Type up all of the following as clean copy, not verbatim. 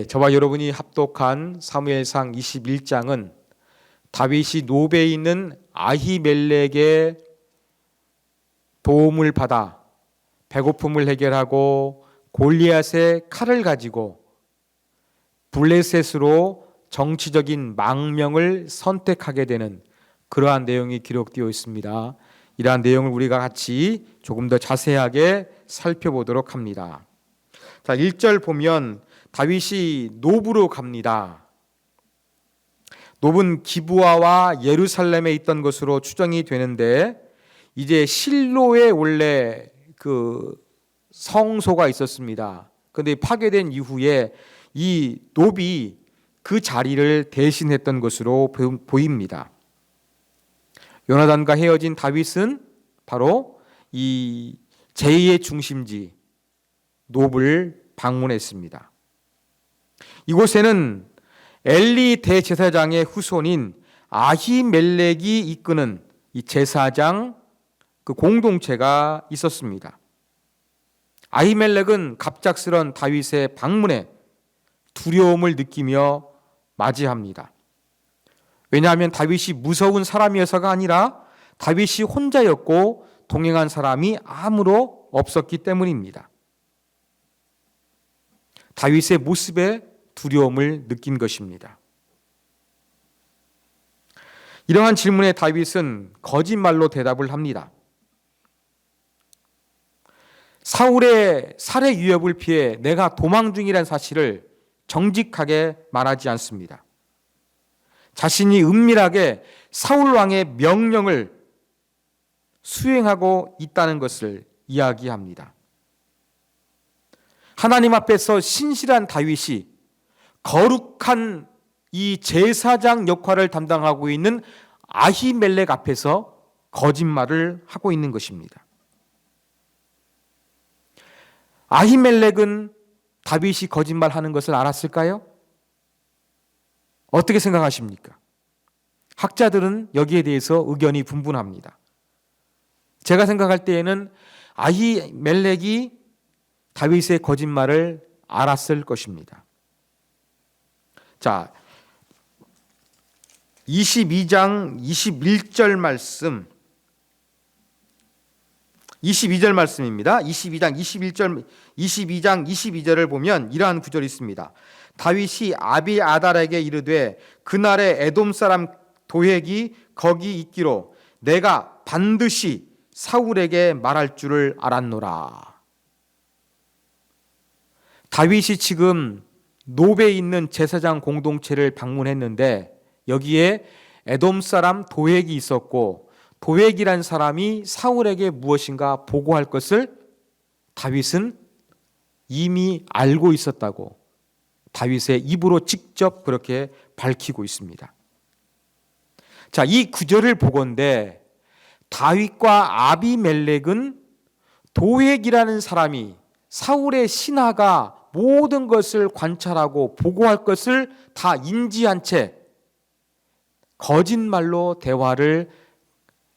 저와 여러분이 합독한 사무엘상 21장은 다윗이 노베에 있는 아히멜렉의 도움을 받아 배고픔을 해결하고 골리앗의 칼을 가지고 블레셋으로 정치적인 망명을 선택하게 되는 그러한 내용이 기록되어 있습니다. 이러한 내용을 우리가 같이 조금 더 자세하게 살펴보도록 합니다. 자, 1절 보면 다윗이 노브로 갑니다. 노브는 기브아와 예루살렘에 있던 것으로 추정이 되는데, 이제 실로에 원래 그 성소가 있었습니다. 그런데 파괴된 이후에 이 노브이 그 자리를 대신했던 것으로 보입니다. 요나단과 헤어진 다윗은 바로 이 제2의 중심지 노브를 방문했습니다. 이곳에는 엘리 대제사장의 후손인 아히멜렉이 이끄는 이 제사장 그 공동체가 있었습니다. 아히멜렉은 갑작스런 다윗의 방문에 두려움을 느끼며 맞이합니다. 왜냐하면 다윗이 무서운 사람이어서가 아니라 다윗이 혼자였고 동행한 사람이 아무로 없었기 때문입니다. 다윗의 모습에 두려움을 느낀 것입니다. 이러한 질문에 다윗은 거짓말로 대답을 합니다. 사울의 살해 위협을 피해 내가 도망 중이라는 사실을 정직하게 말하지 않습니다. 자신이 은밀하게 사울 왕의 명령을 수행하고 있다는 것을 이야기합니다. 하나님 앞에서 신실한 다윗이 거룩한 이 제사장 역할을 담당하고 있는 아히멜렉 앞에서 거짓말을 하고 있는 것입니다. 아히멜렉은 다윗이 거짓말하는 것을 알았을까요? 어떻게 생각하십니까? 학자들은 여기에 대해서 의견이 분분합니다. 제가 생각할 때에는 아히멜렉이 다윗의 거짓말을 알았을 것입니다. 자, 22장 21절 말씀, 22절 말씀입니다. 22장 22절을 보면 이러한 구절이 있습니다. 다윗이 아비아달에게 이르되 그날에 에돔 사람 도액이 거기 있기로 내가 반드시 사울에게 말할 줄을 알았노라. 다윗이 지금 노베에 있는 제사장 공동체를 방문했는데 여기에 에돔 사람 도액이 있었고, 도액이란 사람이 사울에게 무엇인가 보고할 것을 다윗은 이미 알고 있었다고 다윗의 입으로 직접 그렇게 밝히고 있습니다. 자, 이 구절을 보건대 다윗과 아비멜렉은 도액이라는 사람이 사울의 신하가 모든 것을 관찰하고 보고할 것을 다 인지한 채 거짓말로 대화를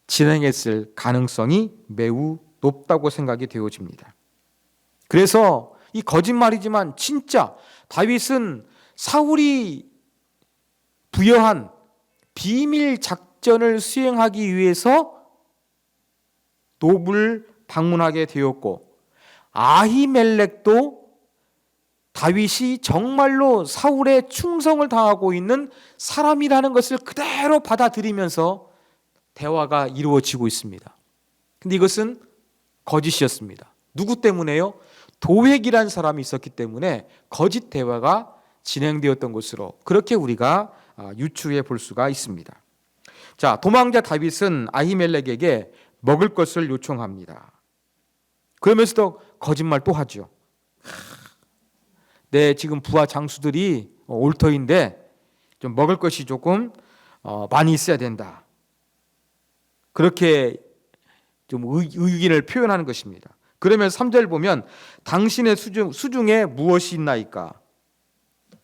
진행했을 가능성이 매우 높다고 생각이 되어집니다. 그래서 이 거짓말이지만 진짜 다윗은 사울이 부여한 비밀 작전을 수행하기 위해서 노브를 방문하게 되었고, 아히멜렉도 다윗이 정말로 사울의 충성을 당하고 있는 사람이라는 것을 그대로 받아들이면서 대화가 이루어지고 있습니다. 근데 이것은 거짓이었습니다. 누구 때문에요? 도액이라는 사람이 있었기 때문에 거짓 대화가 진행되었던 것으로 그렇게 우리가 유추해 볼 수가 있습니다. 자, 도망자 다윗은 아히멜렉에게 먹을 것을 요청합니다. 그러면서도 거짓말 또 하죠. 지금 부하 장수들이 올 터인데 좀 먹을 것이 조금 많이 있어야 된다. 그렇게 좀 의견을 표현하는 것입니다. 그러면 3절 보면 당신의 수중에 무엇이 있나이까?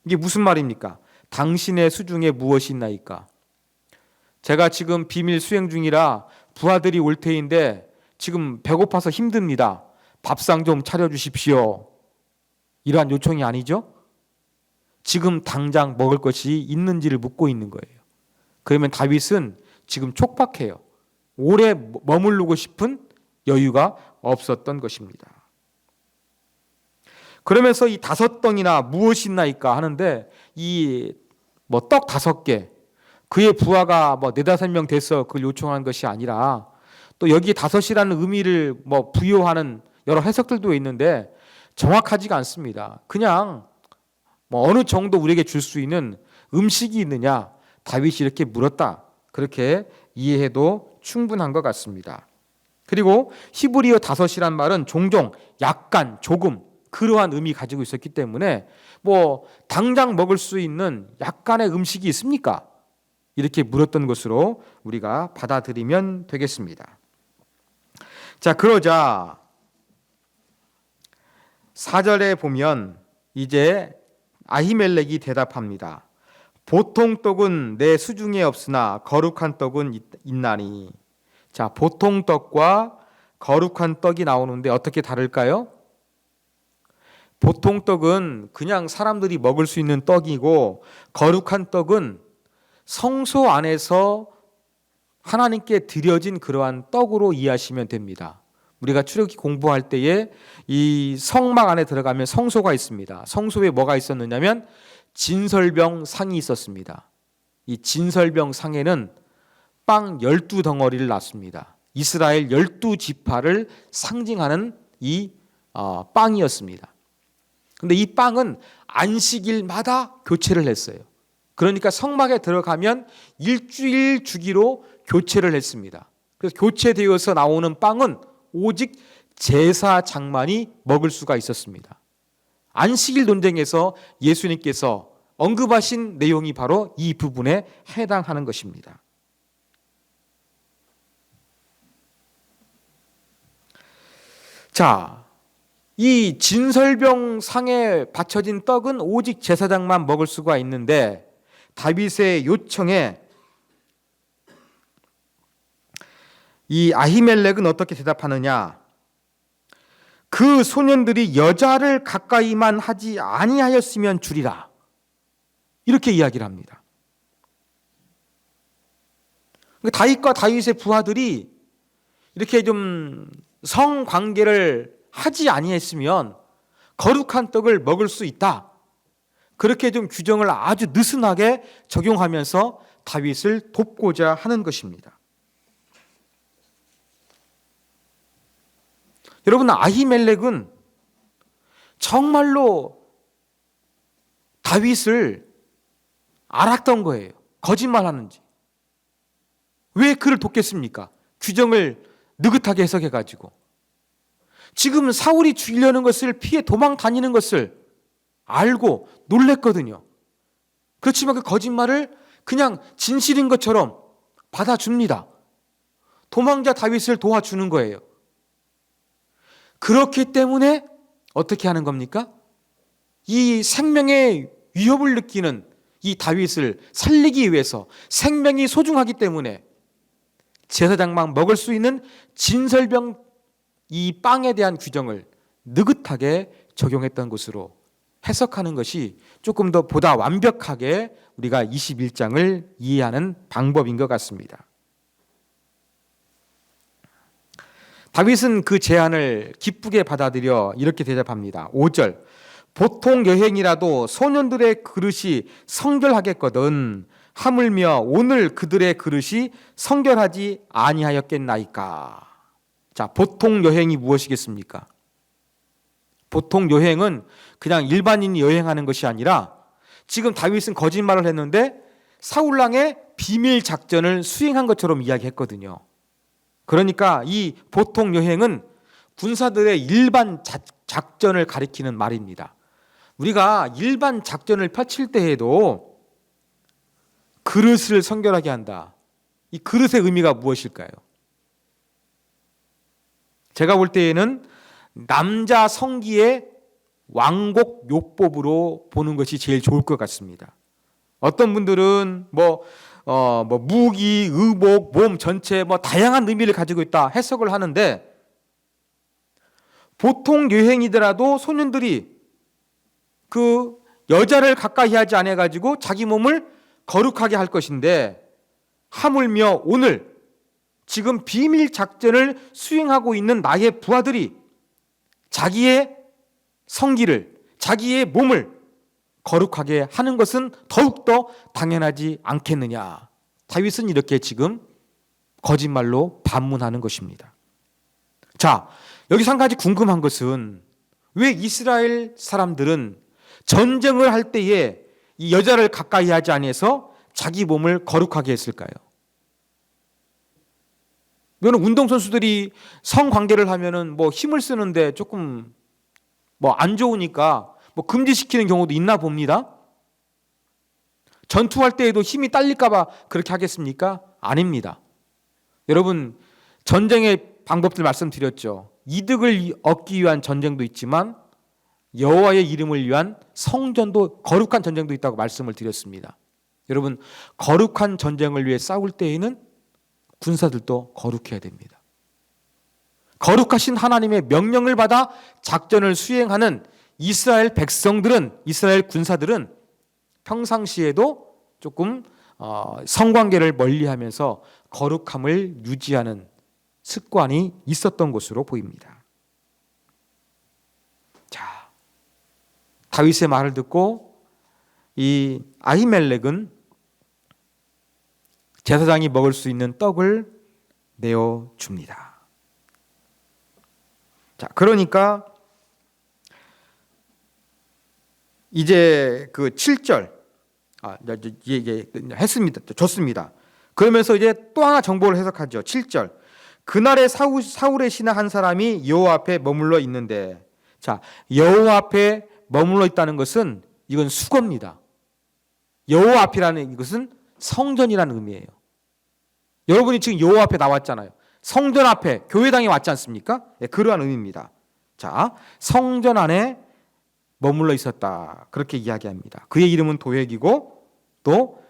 이게 무슨 말입니까? 당신의 수중에 무엇이 있나이까? 제가 지금 비밀 수행 중이라 부하들이 올 테인데 지금 배고파서 힘듭니다. 밥상 좀 차려주십시오. 이러한 요청이 아니죠? 지금 당장 먹을 것이 있는지를 묻고 있는 거예요. 그러면 다윗은 지금 촉박해요. 오래 머무르고 싶은 여유가 없었던 것입니다. 그러면서 이 5덩이나 무엇이 있나이까 하는데 이 떡 5개, 그의 부하가 4-5명 돼서 그걸 요청한 것이 아니라 또 여기에 5이라는 의미를 부여하는 여러 해석들도 있는데 정확하지가 않습니다. 그냥 어느 정도 우리에게 줄 수 있는 음식이 있느냐, 다윗이 이렇게 물었다, 그렇게 이해해도 충분한 것 같습니다. 그리고 히브리어 5이란 말은 종종, 약간, 조금 그러한 의미 가지고 있었기 때문에 당장 먹을 수 있는 약간의 음식이 있습니까? 이렇게 물었던 것으로 우리가 받아들이면 되겠습니다. 자, 그러자 4절에 보면 이제 아히멜렉이 대답합니다. 보통 떡은 내 수중에 없으나 거룩한 떡은 있나니. 자, 보통 떡과 거룩한 떡이 나오는데 어떻게 다를까요? 보통 떡은 그냥 사람들이 먹을 수 있는 떡이고, 거룩한 떡은 성소 안에서 하나님께 드려진 그러한 떡으로 이해하시면 됩니다. 우리가 출애굽기 공부할 때에 이 성막 안에 들어가면 성소가 있습니다. 성소에 뭐가 있었느냐면 진설병 상이 있었습니다. 이 진설병 상에는 빵 12덩어리를 놨습니다. 이스라엘 12지파를 상징하는 이 빵이었습니다. 근데 이 빵은 안식일마다 교체를 했어요. 그러니까 성막에 들어가면 일주일 주기로 교체를 했습니다. 그래서 교체되어서 나오는 빵은 오직 제사장만이 먹을 수가 있었습니다. 안식일 논쟁에서 예수님께서 언급하신 내용이 바로 이 부분에 해당하는 것입니다. 자, 이 진설병 상에 바쳐진 떡은 오직 제사장만 먹을 수가 있는데, 다윗의 요청에 이 아히멜렉은 어떻게 대답하느냐? 그 소년들이 여자를 가까이만 하지 아니하였으면 주리라, 이렇게 이야기를 합니다. 다윗과 다윗의 부하들이 이렇게 좀 성관계를 하지 아니했으면 거룩한 떡을 먹을 수 있다, 그렇게 좀 규정을 아주 느슨하게 적용하면서 다윗을 돕고자 하는 것입니다. 여러분, 아히멜렉은 정말로 다윗을 알았던 거예요. 거짓말하는지. 왜 그를 돕겠습니까? 규정을 느긋하게 해석해가지고. 지금 사울이 죽이려는 것을 피해 도망 다니는 것을 알고 놀랬거든요. 그렇지만 그 거짓말을 그냥 진실인 것처럼 받아줍니다. 도망자 다윗을 도와주는 거예요. 그렇기 때문에 어떻게 하는 겁니까? 이 생명의 위협을 느끼는 이 다윗을 살리기 위해서, 생명이 소중하기 때문에 제사장만 먹을 수 있는 진설병 이 빵에 대한 규정을 느긋하게 적용했던 것으로 해석하는 것이 조금 더 보다 완벽하게 우리가 21장을 이해하는 방법인 것 같습니다. 다윗은 그 제안을 기쁘게 받아들여 이렇게 대답합니다. 5절, 보통 여행이라도 소년들의 그릇이 성결하겠거든 하물며 오늘 그들의 그릇이 성결하지 아니하였겠나이까. 자, 보통 여행이 무엇이겠습니까? 보통 여행은 그냥 일반인이 여행하는 것이 아니라, 지금 다윗은 거짓말을 했는데 사울왕의 비밀 작전을 수행한 것처럼 이야기했거든요. 그러니까 이 보통 여행은 군사들의 일반 작전을 가리키는 말입니다. 우리가 일반 작전을 펼칠 때에도 그릇을 성결하게 한다. 이 그릇의 의미가 무엇일까요? 제가 볼 때에는 남자 성기의 왕곡 요법으로 보는 것이 제일 좋을 것 같습니다. 어떤 분들은 무기, 의복, 몸 전체 다양한 의미를 가지고 있다 해석을 하는데, 보통 여행이더라도 소년들이 그 여자를 가까이 하지 않아 가지고 자기 몸을 거룩하게 할 것인데, 하물며 오늘 지금 비밀 작전을 수행하고 있는 나의 부하들이 자기의 성기를, 자기의 몸을 거룩하게 하는 것은 더욱더 당연하지 않겠느냐. 다윗은 이렇게 지금 거짓말로 반문하는 것입니다. 자, 여기서 한 가지 궁금한 것은, 왜 이스라엘 사람들은 전쟁을 할 때에 이 여자를 가까이 하지 아니해서 자기 몸을 거룩하게 했을까요? 이거는 운동선수들이 성관계를 하면은 뭐 힘을 쓰는데 조금 뭐 안 좋으니까 뭐 금지시키는 경우도 있나 봅니다. 전투할 때에도 힘이 딸릴까봐 그렇게 하겠습니까? 아닙니다. 여러분, 전쟁의 방법들 말씀드렸죠. 이득을 얻기 위한 전쟁도 있지만 여호와의 이름을 위한 성전도, 거룩한 전쟁도 있다고 말씀을 드렸습니다. 여러분, 거룩한 전쟁을 위해 싸울 때에는 군사들도 거룩해야 됩니다. 거룩하신 하나님의 명령을 받아 작전을 수행하는 이스라엘 백성들은, 이스라엘 군사들은 평상시에도 조금 성관계를 멀리하면서 거룩함을 유지하는 습관이 있었던 것으로 보입니다. 자, 다윗의 말을 듣고 이 아히멜렉은 제사장이 먹을 수 있는 떡을 내어줍니다. 자, 그러니까 이제 그 7절 했습니다. 좋습니다. 그러면서 이제 또 하나 정보를 해석하죠. 7절. 그날에 사울의 신하 한 사람이 여호와 앞에 머물러 있는데, 자, 여호와 앞에 머물러 있다는 것은 이건 수거입니다. 여호와 앞이라는 이것은 성전이라는 의미예요. 여러분이 지금 여호와 앞에 나왔잖아요. 성전 앞에, 교회당에 왔지 않습니까? 네, 그러한 의미입니다. 자, 성전 안에 머물러 있었다, 그렇게 이야기합니다. 그의 이름은 도액이고 또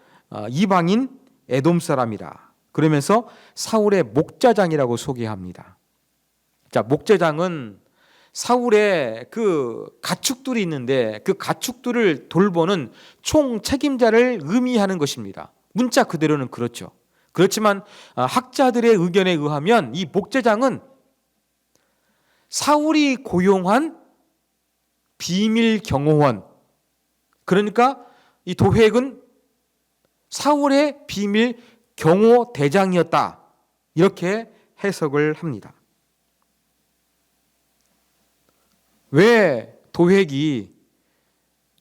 이방인 에돔 사람이라. 그러면서 사울의 목자장이라고 소개합니다. 자, 목자장은 사울의 그 가축들이 있는데 그 가축들을 돌보는 총 책임자를 의미하는 것입니다. 문자 그대로는 그렇죠. 그렇지만 학자들의 의견에 의하면 이 목자장은 사울이 고용한 비밀 경호원, 그러니까 이 도획은 사울의 비밀 경호 대장이었다, 이렇게 해석을 합니다. 왜 도획이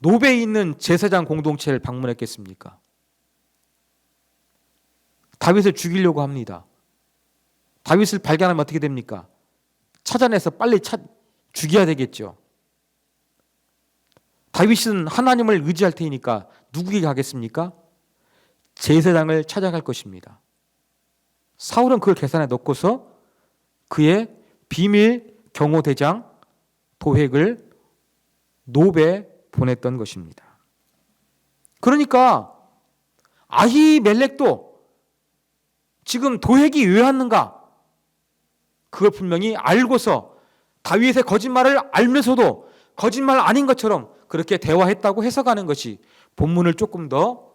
노베에 있는 제사장 공동체를 방문했겠습니까? 다윗을 죽이려고 합니다. 다윗을 발견하면 어떻게 됩니까? 찾아내서 빨리 죽여야 되겠죠. 다윗은 하나님을 의지할 테니까 누구에게 가겠습니까? 제사장을 찾아갈 것입니다. 사울은 그걸 계산에 넣고서 그의 비밀 경호대장 도획을 노베에 보냈던 것입니다. 그러니까 아히멜렉도 지금 도획이 왜 왔는가? 그걸 분명히 알고서 다윗의 거짓말을 알면서도 거짓말 아닌 것처럼 그렇게 대화했다고 해석하는 것이 본문을 조금 더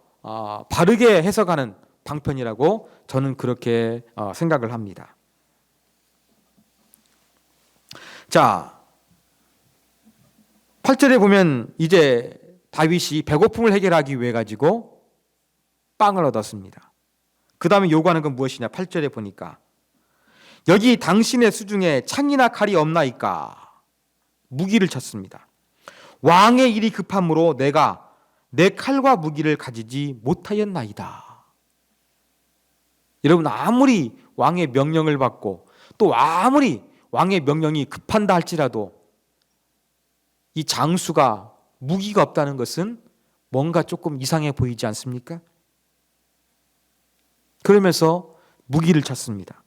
바르게 해석하는 방편이라고 저는 그렇게 생각을 합니다. 자, 8절에 보면 이제 다윗이 배고픔을 해결하기 위해 가지고 빵을 얻었습니다. 그 다음에 요구하는 건 무엇이냐? 8절에 보니까 여기 당신의 수중에 창이나 칼이 없나이까? 무기를 찾습니다. 왕의 일이 급함으로 내가 내 칼과 무기를 가지지 못하였나이다. 여러분, 아무리 왕의 명령을 받고 또 아무리 왕의 명령이 급한다 할지라도 이 장수가 무기가 없다는 것은 뭔가 조금 이상해 보이지 않습니까? 그러면서 무기를 찾습니다.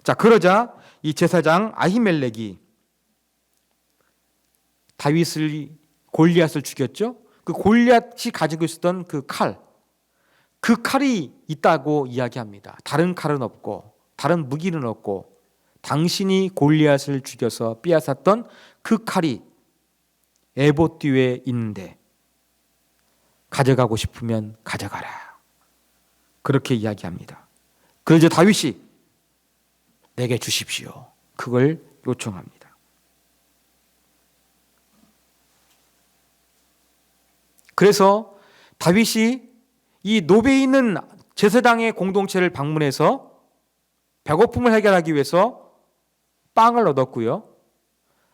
자, 그러자 이 제사장 아히멜렉이 골리앗을 죽였죠. 그 골리앗이 가지고 있었던 그 칼이 있다고 이야기합니다. 다른 칼은 없고 다른 무기는 없고 당신이 골리앗을 죽여서 빼앗았던 그 칼이 에봇 뒤에 있는데 가져가고 싶으면 가져가라. 그렇게 이야기합니다. 그러자 다윗이 내게 주십시오. 그걸 요청합니다. 그래서 다윗이 이 노베에 있는 제사장의 공동체를 방문해서 배고픔을 해결하기 위해서 빵을 얻었고요.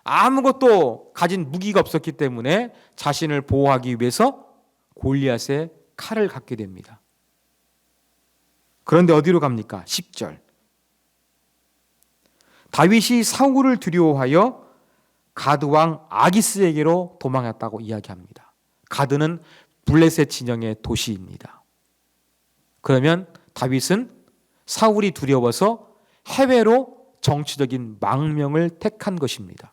아무것도 가진 무기가 없었기 때문에 자신을 보호하기 위해서 골리앗의 칼을 갖게 됩니다. 그런데 어디로 갑니까? 10절. 다윗이 사울을 두려워하여 가드 왕 아기스에게로 도망했다고 이야기합니다. 가드는 블레셋 진영의 도시입니다. 그러면 다윗은 사울이 두려워서 해외로 정치적인 망명을 택한 것입니다.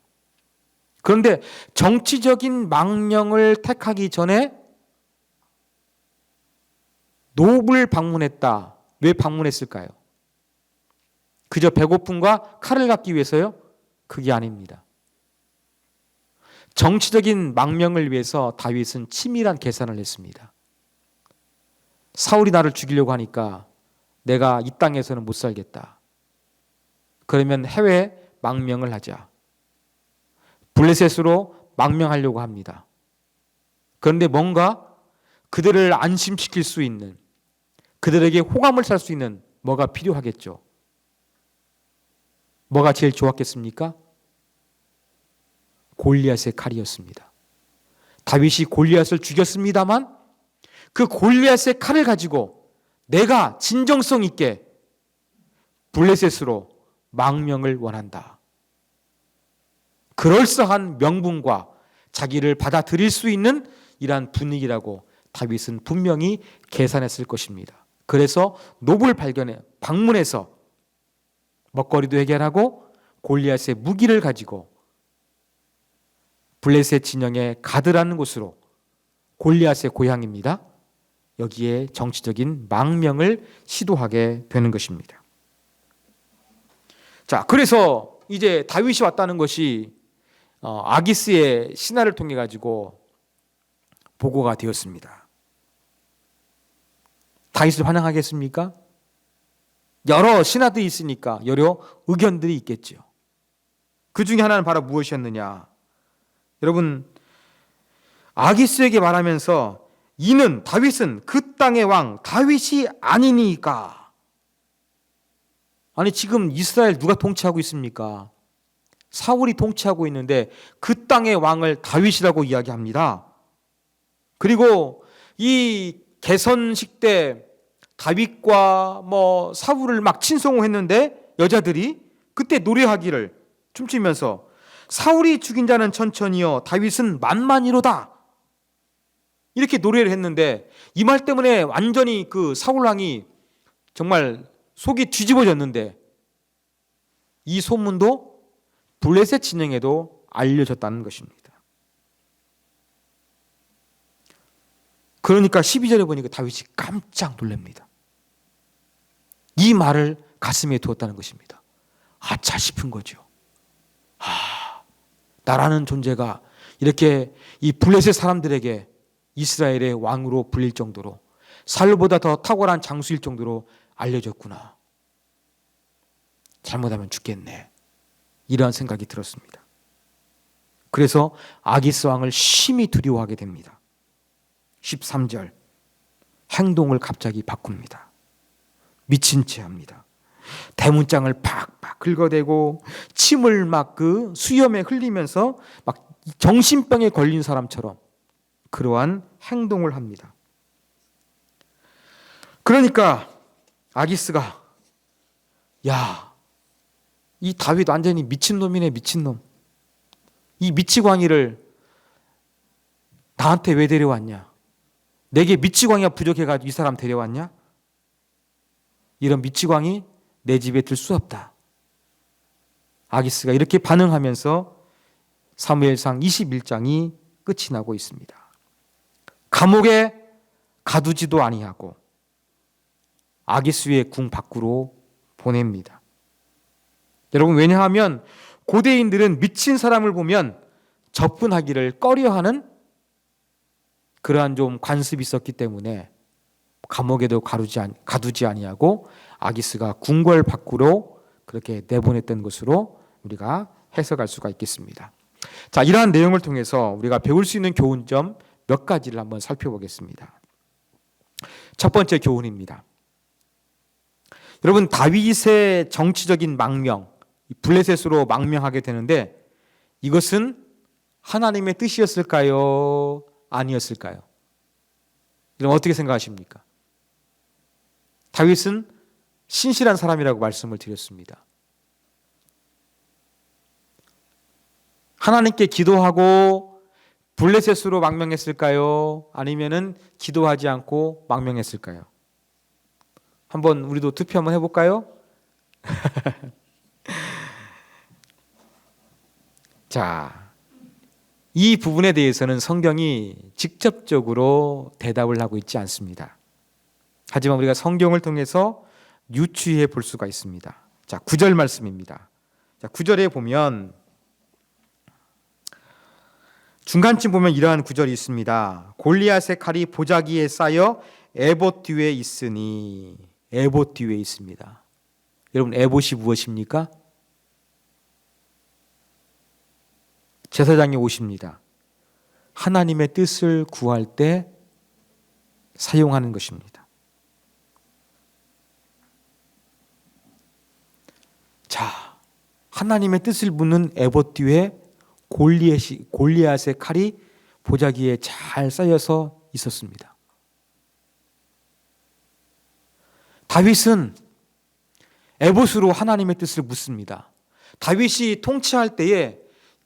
그런데 정치적인 망명을 택하기 전에 노브를 방문했다. 왜 방문했을까요? 그저 배고픔과 칼을 갖기 위해서요? 그게 아닙니다. 정치적인 망명을 위해서 다윗은 치밀한 계산을 했습니다. 사울이 나를 죽이려고 하니까 내가 이 땅에서는 못 살겠다. 그러면 해외 망명을 하자. 블레셋으로 망명하려고 합니다. 그런데 뭔가 그들을 안심시킬 수 있는, 그들에게 호감을 살 수 있는 뭐가 필요하겠죠. 뭐가 제일 좋았겠습니까? 골리앗의 칼이었습니다. 다윗이 골리앗을 죽였습니다만 그 골리앗의 칼을 가지고 내가 진정성 있게 블레셋으로 망명을 원한다. 그럴싸한 명분과 자기를 받아들일 수 있는 이러한 분위기라고 다윗은 분명히 계산했을 것입니다. 그래서 노브를 방문해서 먹거리도 해결하고 골리앗의 무기를 가지고 블레셋 진영의 가드라는 곳으로, 골리앗의 고향입니다. 여기에 정치적인 망명을 시도하게 되는 것입니다. 자, 그래서 이제 다윗이 왔다는 것이 아기스의 신하를 통해 가지고 보고가 되었습니다. 다윗을 환영하겠습니까? 여러 신하들이 있으니까 여러 의견들이 있겠죠. 그 중에 하나는 바로 무엇이었느냐? 여러분, 아기스에게 말하면서 이는 다윗은 그 땅의 왕 다윗이 아니니까. 아니, 지금 이스라엘 누가 통치하고 있습니까? 사울이 통치하고 있는데 그 땅의 왕을 다윗이라고 이야기합니다. 그리고 이 개선식 때 다윗과 사울을 막 친송했는데 여자들이 그때 노래하기를 춤추면서 사울이 죽인 자는 천천히요 다윗은 만만이로다, 이렇게 노래를 했는데 이 말 때문에 완전히 그 사울왕이 정말 속이 뒤집어졌는데 이 소문도 블레셋 진영에도 알려졌다는 것입니다. 그러니까 12절에 보니까 다윗이 깜짝 놀랍니다. 이 말을 가슴에 두었다는 것입니다. 아차 싶은 거죠. 나라는 존재가 이렇게 이 블레셋 사람들에게 이스라엘의 왕으로 불릴 정도로, 사울보다 더 탁월한 장수일 정도로 알려졌구나. 잘못하면 죽겠네. 이러한 생각이 들었습니다. 그래서 아기스 왕을 심히 두려워하게 됩니다. 13절, 행동을 갑자기 바꿉니다. 미친 채 합니다. 대문장을 팍팍 긁어대고 침을 막 그 수염에 흘리면서 막 정신병에 걸린 사람처럼 그러한 행동을 합니다. 그러니까 아기스가, 야, 이 다윗 완전히 미친놈이네, 미친놈. 이 미치광이를 나한테 왜 데려왔냐? 내게 미치광이가 부족해가지고 이 사람 데려왔냐? 이런 미치광이 내 집에 들 수 없다. 아기스가 이렇게 반응하면서 사무엘상 21장이 끝이 나고 있습니다. 감옥에 가두지도 아니하고 아기스의 궁 밖으로 보냅니다. 여러분, 왜냐하면 고대인들은 미친 사람을 보면 접근하기를 꺼려하는 그러한 좀 관습이 있었기 때문에 감옥에도 가두지 아니하고 아기스가 궁궐 밖으로 그렇게 내보냈던 것으로 우리가 해석할 수가 있겠습니다. 자, 이러한 내용을 통해서 우리가 배울 수 있는 교훈점 몇 가지를 한번 살펴보겠습니다. 첫 번째 교훈입니다. 여러분, 다윗의 정치적인 망명, 블레셋으로 망명하게 되는데 이것은 하나님의 뜻이었을까요? 아니었을까요? 여러분 어떻게 생각하십니까? 다윗은 신실한 사람이라고 말씀을 드렸습니다. 하나님께 기도하고 블레셋으로 망명했을까요? 아니면은 기도하지 않고 망명했을까요? 한번 우리도 투표 한번 해볼까요? 자, 이 부분에 대해서는 성경이 직접적으로 대답을 하고 있지 않습니다. 하지만 우리가 성경을 통해서 유추해 볼 수가 있습니다. 자, 9절 말씀입니다. 자, 9절에 보면 중간쯤 보면 이러한 구절이 있습니다. 골리앗의 칼이 보자기에 쌓여 에봇 뒤에 있으니. 에봇 뒤에 있습니다. 여러분, 에봇이 무엇입니까? 제사장이 오십니다. 하나님의 뜻을 구할 때 사용하는 것입니다. 자, 하나님의 뜻을 묻는 에봇 뒤에 골리앗의 칼이 보자기에 잘 쌓여서 있었습니다. 다윗은 에봇으로 하나님의 뜻을 묻습니다. 다윗이 통치할 때에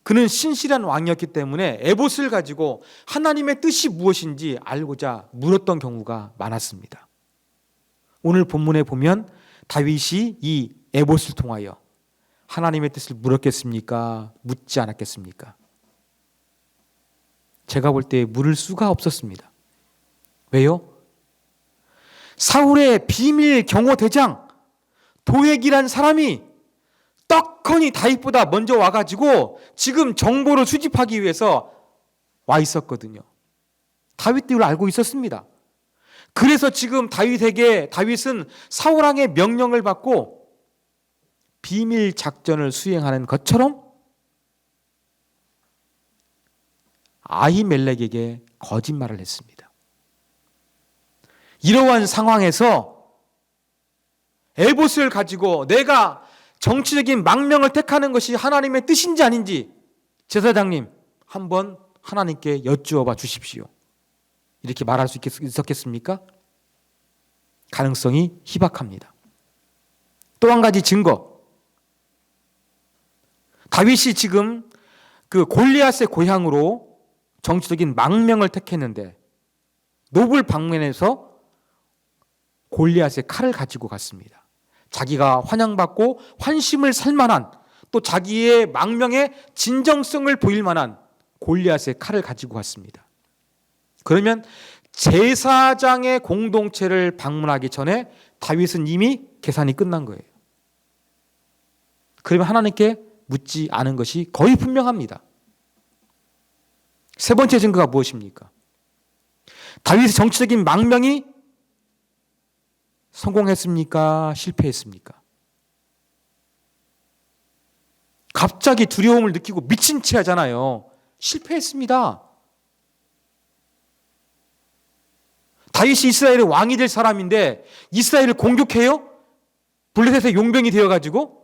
그는 신실한 왕이었기 때문에 에봇을 가지고 하나님의 뜻이 무엇인지 알고자 물었던 경우가 많았습니다. 오늘 본문에 보면 다윗이 이 에봇을 통하여 하나님의 뜻을 물었겠습니까? 묻지 않았겠습니까? 제가 볼 때 물을 수가 없었습니다. 왜요? 사울의 비밀 경호대장 도액이란 사람이 떡하니 다윗보다 먼저 와가지고 지금 정보를 수집하기 위해서 와 있었거든요. 다윗도 이걸 알고 있었습니다. 그래서 지금 다윗은 사울왕의 명령을 받고 비밀 작전을 수행하는 것처럼 아히멜렉에게 거짓말을 했습니다. 이러한 상황에서 에봇을 가지고 내가 정치적인 망명을 택하는 것이 하나님의 뜻인지 아닌지 제사장님 한번 하나님께 여쭈어 봐 주십시오. 이렇게 말할 수 있었겠습니까? 가능성이 희박합니다. 또 한 가지 증거. 다윗이 지금 그 골리앗의 고향으로 정치적인 망명을 택했는데 노블 방면에서 골리앗의 칼을 가지고 갔습니다. 자기가 환영받고 환심을 살 만한 또 자기의 망명의 진정성을 보일 만한 골리앗의 칼을 가지고 갔습니다. 그러면 제사장의 공동체를 방문하기 전에 다윗은 이미 계산이 끝난 거예요. 그러면 하나님께 묻지 않은 것이 거의 분명합니다. 세 번째 증거가 무엇입니까? 다윗의 정치적인 망명이 성공했습니까? 실패했습니까? 갑자기 두려움을 느끼고 미친 채 하잖아요. 실패했습니다. 다윗이 이스라엘의 왕이 될 사람인데 이스라엘을 공격해요? 블레셋의 용병이 되어가지고?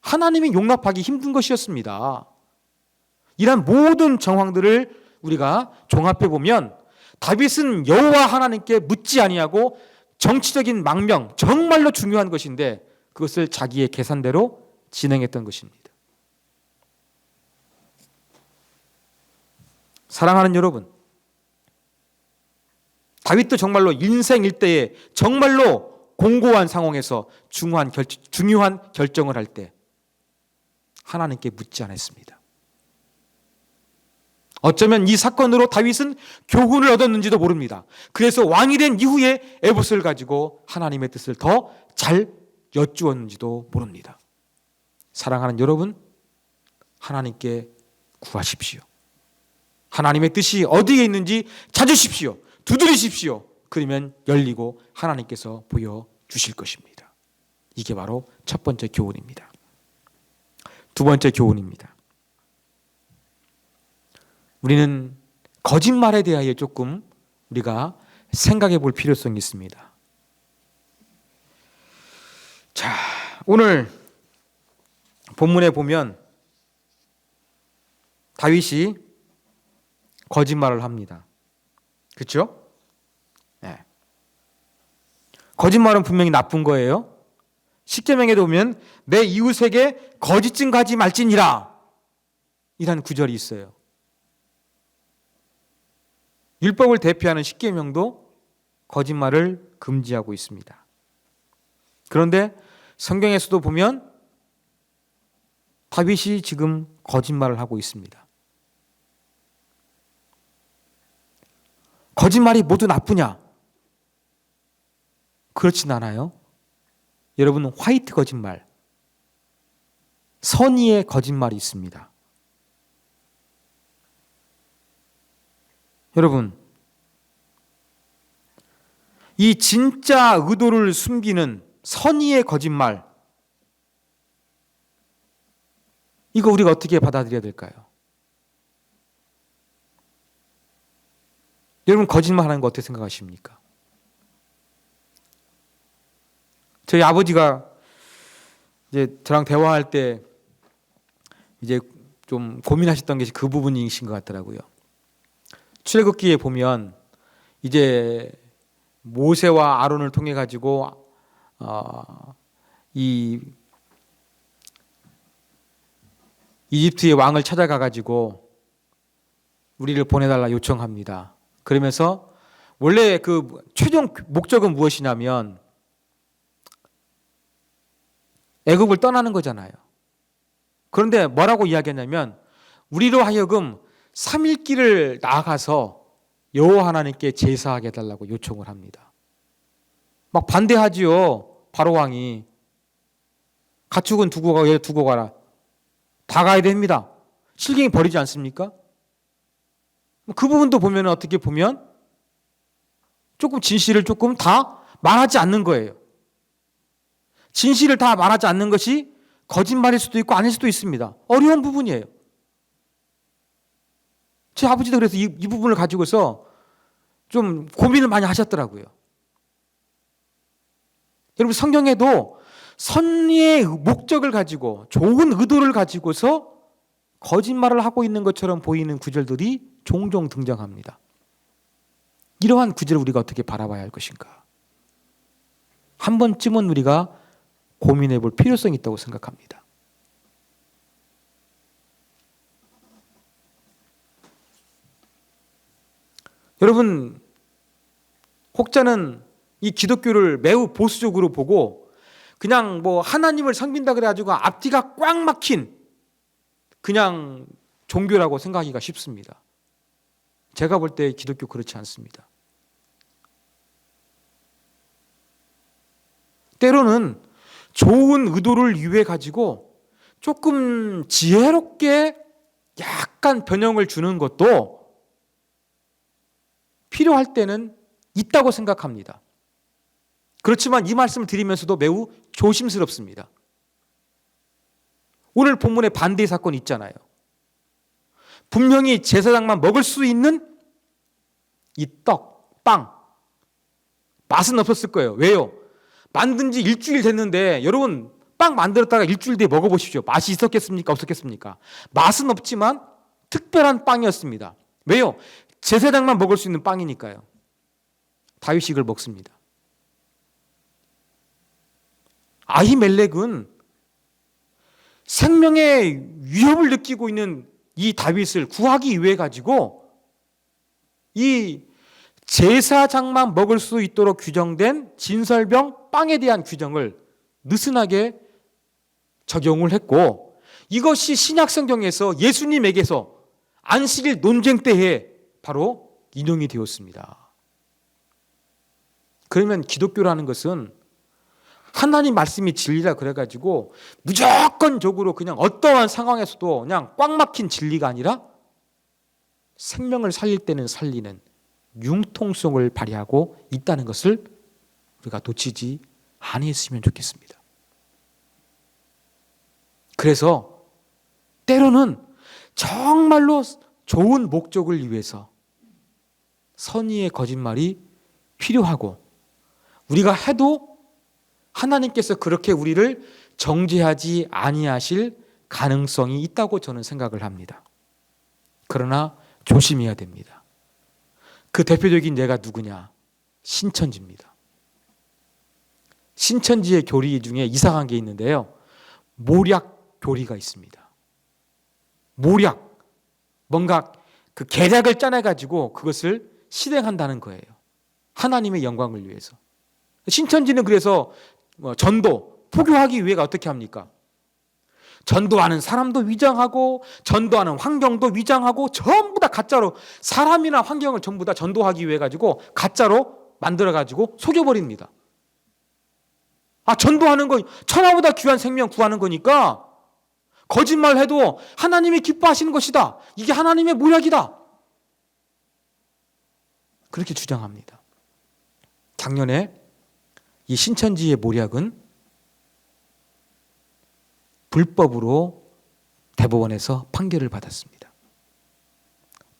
하나님이 용납하기 힘든 것이었습니다. 이런 모든 정황들을 우리가 종합해 보면 다윗은 여호와 하나님께 묻지 아니하고 정치적인 망명, 정말로 중요한 것인데 그것을 자기의 계산대로 진행했던 것입니다. 사랑하는 여러분, 다윗도 정말로 인생 일대에 정말로 공고한 상황에서 중요한 결정을 할 때 하나님께 묻지 않았습니다. 어쩌면 이 사건으로 다윗은 교훈을 얻었는지도 모릅니다. 그래서 왕이 된 이후에 에봇을 가지고 하나님의 뜻을 더 잘 여쭈었는지도 모릅니다. 사랑하는 여러분, 하나님께 구하십시오. 하나님의 뜻이 어디에 있는지 찾으십시오. 두드리십시오. 그러면 열리고 하나님께서 보여주실 것입니다. 이게 바로 첫 번째 교훈입니다. 두 번째 교훈입니다. 우리는 거짓말에 대하여 조금 우리가 생각해 볼 필요성이 있습니다. 자, 오늘 본문에 보면 다윗이 거짓말을 합니다. 그렇죠? 네. 거짓말은 분명히 나쁜 거예요. 십계명에도 보면 내 이웃에게 거짓 증거하지 말지니라 이란 구절이 있어요. 율법을 대표하는 십계명도 거짓말을 금지하고 있습니다. 그런데 성경에서도 보면 다윗이 지금 거짓말을 하고 있습니다. 거짓말이 모두 나쁘냐? 그렇진 않아요. 여러분, 화이트 거짓말, 선의의 거짓말이 있습니다. 여러분, 이 진짜 의도를 숨기는 선의의 거짓말, 이거 우리가 어떻게 받아들여야 될까요? 여러분, 거짓말 하는 거 어떻게 생각하십니까? 저희 아버지가 이제 저랑 대화할 때 이제 좀 고민하셨던 게 그 부분이신 것 같더라고요. 출애굽기에 보면 이제 모세와 아론을 통해 가지고 이 이집트의 왕을 찾아가 가지고 우리를 보내달라 요청합니다. 그러면서 원래 그 최종 목적은 무엇이냐면 애굽을 떠나는 거잖아요. 그런데 뭐라고 이야기했냐면 우리로 하여금 3일 길을 나아가서 여호와 하나님께 제사하게 해달라고 요청을 합니다. 막 반대하지요. 바로 왕이. 가축은 두고 가고 얘 두고 가라. 다 가야 됩니다. 실갱이 버리지 않습니까? 그 부분도 보면 어떻게 보면 조금 진실을 조금 다 말하지 않는 거예요. 진실을 다 말하지 않는 것이 거짓말일 수도 있고 아닐 수도 있습니다. 어려운 부분이에요. 제 아버지도 그래서 이 부분을 가지고서 좀 고민을 많이 하셨더라고요. 여러분, 성경에도 선의의 목적을 가지고 좋은 의도를 가지고서 거짓말을 하고 있는 것처럼 보이는 구절들이 종종 등장합니다. 이러한 구절을 우리가 어떻게 바라봐야 할 것인가? 한 번쯤은 우리가 고민해 볼 필요성이 있다고 생각합니다. 여러분, 혹자는 이 기독교를 매우 보수적으로 보고 그냥 뭐 하나님을 섬긴다 그래가지고 앞뒤가 꽉 막힌 그냥 종교라고 생각하기가 쉽습니다. 제가 볼 때 기독교 그렇지 않습니다. 때로는 좋은 의도를 위해 가지고 조금 지혜롭게 약간 변형을 주는 것도 필요할 때는 있다고 생각합니다. 그렇지만 이 말씀을 드리면서도 매우 조심스럽습니다. 오늘 본문에 반대의 사건이 있잖아요. 분명히 제사장만 먹을 수 있는 이 떡, 빵, 맛은 없었을 거예요. 왜요? 만든 지 일주일 됐는데 여러분, 빵 만들었다가 일주일 뒤에 먹어보십시오. 맛이 있었겠습니까? 없었겠습니까? 맛은 없지만 특별한 빵이었습니다. 왜요? 제사장만 먹을 수 있는 빵이니까요. 다윗이 이걸 먹습니다. 아히멜렉은 생명의 위협을 느끼고 있는 이 다윗을 구하기 위해 가지고 이 제사장만 먹을 수 있도록 규정된 진설병 빵에 대한 규정을 느슨하게 적용을 했고, 이것이 신약 성경에서 예수님에게서 안식일 논쟁 때에 바로 인용이 되었습니다. 그러면 기독교라는 것은 하나님 말씀이 진리라 그래가지고 무조건적으로 그냥 어떠한 상황에서도 그냥 꽉 막힌 진리가 아니라 생명을 살릴 때는 살리는 융통성을 발휘하고 있다는 것을 우리가 놓치지 아니했으면 좋겠습니다. 그래서 때로는 정말로 좋은 목적을 위해서 선의의 거짓말이 필요하고, 우리가 해도 하나님께서 그렇게 우리를 정죄하지 아니하실 가능성이 있다고 저는 생각을 합니다. 그러나 조심해야 됩니다. 그 대표적인 예가 누구냐? 신천지입니다. 신천지의 교리 중에 이상한 게 있는데요. 모략 교리가 있습니다. 모략. 뭔가 그 계략을 짜내가지고 그것을 실행한다는 거예요. 하나님의 영광을 위해서. 신천지는 그래서 전도, 포교하기 위해가 어떻게 합니까? 전도하는 사람도 위장하고 전도하는 환경도 위장하고 전부 다 가짜로, 사람이나 환경을 전부 다 전도하기 위해 가지고 가짜로 만들어 가지고 속여버립니다. 전도하는 거 천하보다 귀한 생명 구하는 거니까 거짓말해도 하나님이 기뻐하시는 것이다. 이게 하나님의 모략이다. 그렇게 주장합니다. 작년에 이 신천지의 모략은 불법으로 대법원에서 판결을 받았습니다.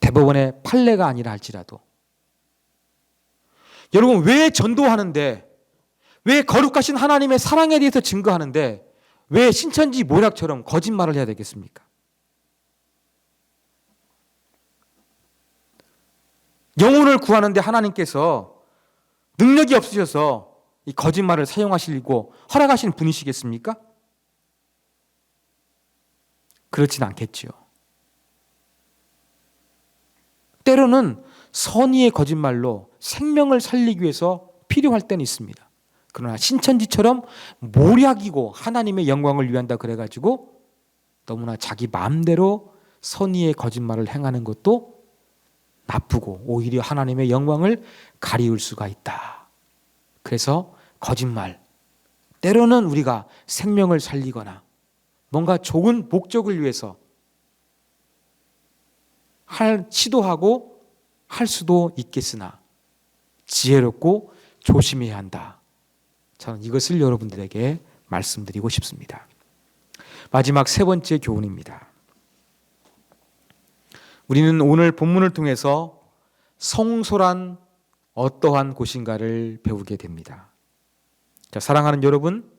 대법원의 판례가 아니라 할지라도, 여러분, 왜 전도하는데, 왜 거룩하신 하나님의 사랑에 대해서 증거하는데 왜 신천지 모략처럼 거짓말을 해야 되겠습니까? 영혼을 구하는데 하나님께서 능력이 없으셔서 이 거짓말을 사용하시고 허락하신 분이시겠습니까? 그렇진 않겠지요. 때로는 선의의 거짓말로 생명을 살리기 위해서 필요할 때는 있습니다. 그러나 신천지처럼 모략이고 하나님의 영광을 위한다 그래가지고 너무나 자기 마음대로 선의의 거짓말을 행하는 것도 나쁘고 오히려 하나님의 영광을 가리울 수가 있다. 그래서 거짓말, 때로는 우리가 생명을 살리거나 뭔가 좋은 목적을 위해서 시도하고 할 수도 있겠으나 지혜롭고 조심해야 한다. 저는 이것을 여러분들에게 말씀드리고 싶습니다. 마지막 세 번째 교훈입니다. 우리는 오늘 본문을 통해서 성소란 어떠한 곳인가를 배우게 됩니다. 자, 사랑하는 여러분,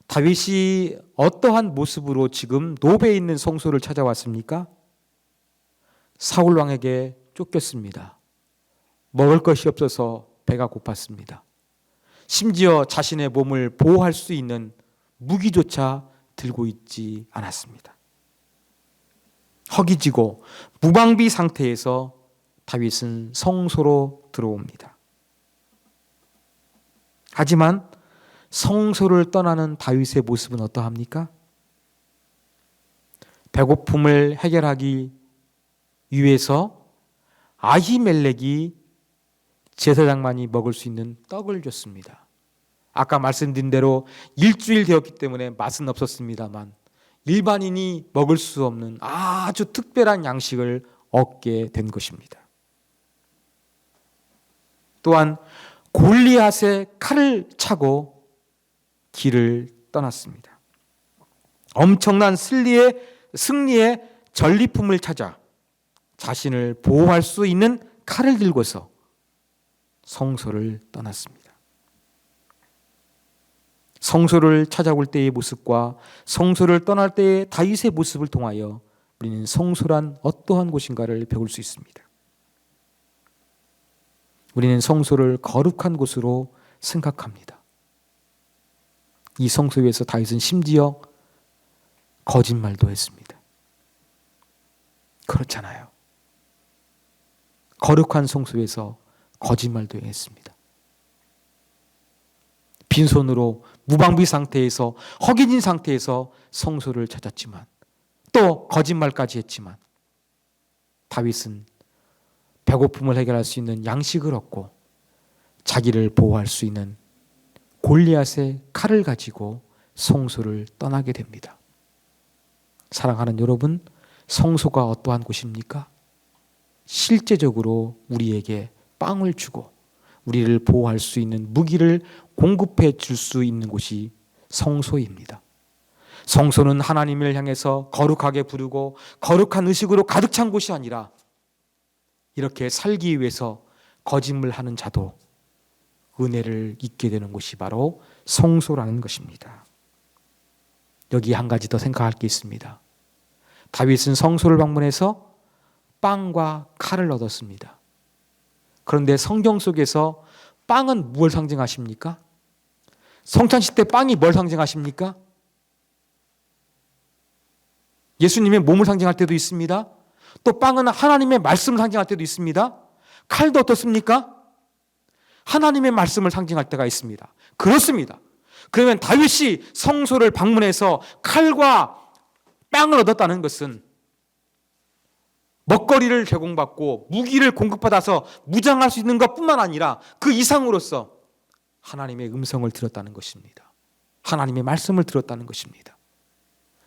다윗이 어떠한 모습으로 지금 노베에 있는 성소를 찾아왔습니까? 사울 왕에게 쫓겼습니다. 먹을 것이 없어서 배가 고팠습니다. 심지어 자신의 몸을 보호할 수 있는 무기조차 들고 있지 않았습니다. 허기지고 무방비 상태에서 다윗은 성소로 들어옵니다. 하지만 성소를 떠나는 다윗의 모습은 어떠합니까? 배고픔을 해결하기 위해서 아히멜렉이 제사장만이 먹을 수 있는 떡을 줬습니다. 아까 말씀드린 대로 일주일 되었기 때문에 맛은 없었습니다만 일반인이 먹을 수 없는 아주 특별한 양식을 얻게 된 것입니다. 또한 골리앗의 칼을 차고 길을 떠났습니다. 엄청난 승리의 전리품을 찾아 자신을 보호할 수 있는 칼을 들고서 성소를 떠났습니다. 성소를 찾아올 때의 모습과 성소를 떠날 때의 다윗의 모습을 통하여 우리는 성소란 어떠한 곳인가를 배울 수 있습니다. 우리는 성소를 거룩한 곳으로 생각합니다. 이 성소에서 다윗은 심지어 거짓말도 했습니다. 그렇잖아요. 거룩한 성소에서 거짓말도 했습니다. 빈손으로 무방비 상태에서 허기진 상태에서 성소를 찾았지만 또 거짓말까지 했지만 다윗은 배고픔을 해결할 수 있는 양식을 얻고 자기를 보호할 수 있는 골리앗의 칼을 가지고 성소를 떠나게 됩니다. 사랑하는 여러분, 성소가 어떠한 곳입니까? 실제적으로 우리에게 빵을 주고 우리를 보호할 수 있는 무기를 공급해 줄 수 있는 곳이 성소입니다. 성소는 하나님을 향해서 거룩하게 부르고 거룩한 의식으로 가득 찬 곳이 아니라 이렇게 살기 위해서 거짓말하는 자도 은혜를 잊게 되는 곳이 바로 성소라는 것입니다. 여기 한 가지 더 생각할 게 있습니다. 다윗은 성소를 방문해서 빵과 칼을 얻었습니다. 그런데 성경 속에서 빵은 무엇을 상징하십니까? 성찬식 때 빵이 뭘 상징하십니까? 예수님의 몸을 상징할 때도 있습니다. 또 빵은 하나님의 말씀을 상징할 때도 있습니다. 칼도 어떻습니까? 하나님의 말씀을 상징할 때가 있습니다. 그렇습니다. 그러면 다윗이 성소를 방문해서 칼과 빵을 얻었다는 것은 먹거리를 제공받고 무기를 공급받아서 무장할 수 있는 것뿐만 아니라 그 이상으로서 하나님의 음성을 들었다는 것입니다. 하나님의 말씀을 들었다는 것입니다.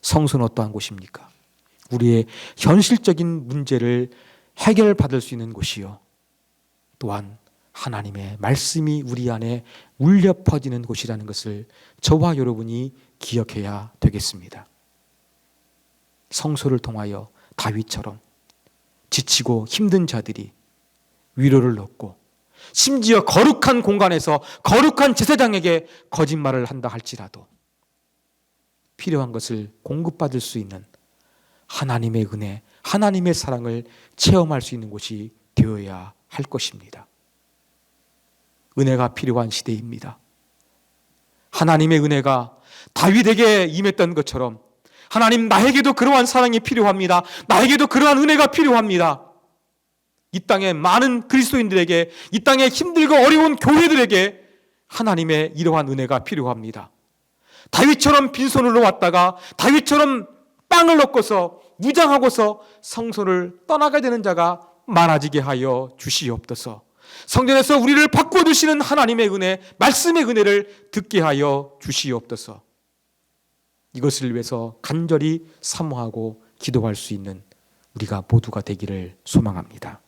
성소는 어떠한 곳입니까? 우리의 현실적인 문제를 해결받을 수 있는 곳이요, 또한 하나님의 말씀이 우리 안에 울려 퍼지는 곳이라는 것을 저와 여러분이 기억해야 되겠습니다. 성소를 통하여 다윗처럼 지치고 힘든 자들이 위로를 얻고 심지어 거룩한 공간에서 거룩한 제사장에게 거짓말을 한다 할지라도 필요한 것을 공급받을 수 있는 하나님의 은혜, 하나님의 사랑을 체험할 수 있는 곳이 되어야 할 것입니다. 은혜가 필요한 시대입니다. 하나님의 은혜가 다윗에게 임했던 것처럼 하나님, 나에게도 그러한 사랑이 필요합니다. 나에게도 그러한 은혜가 필요합니다. 이 땅의 많은 그리스도인들에게, 이 땅의 힘들고 어려운 교회들에게 하나님의 이러한 은혜가 필요합니다. 다윗처럼 빈손으로 왔다가 다윗처럼 빵을 얻고서 무장하고서 성소를 떠나게 되는 자가 많아지게 하여 주시옵소서. 성전에서 우리를 바꿔주시는 하나님의 은혜, 말씀의 은혜를 듣게 하여 주시옵소서. 이것을 위해서 간절히 사모하고 기도할 수 있는 우리가 모두가 되기를 소망합니다.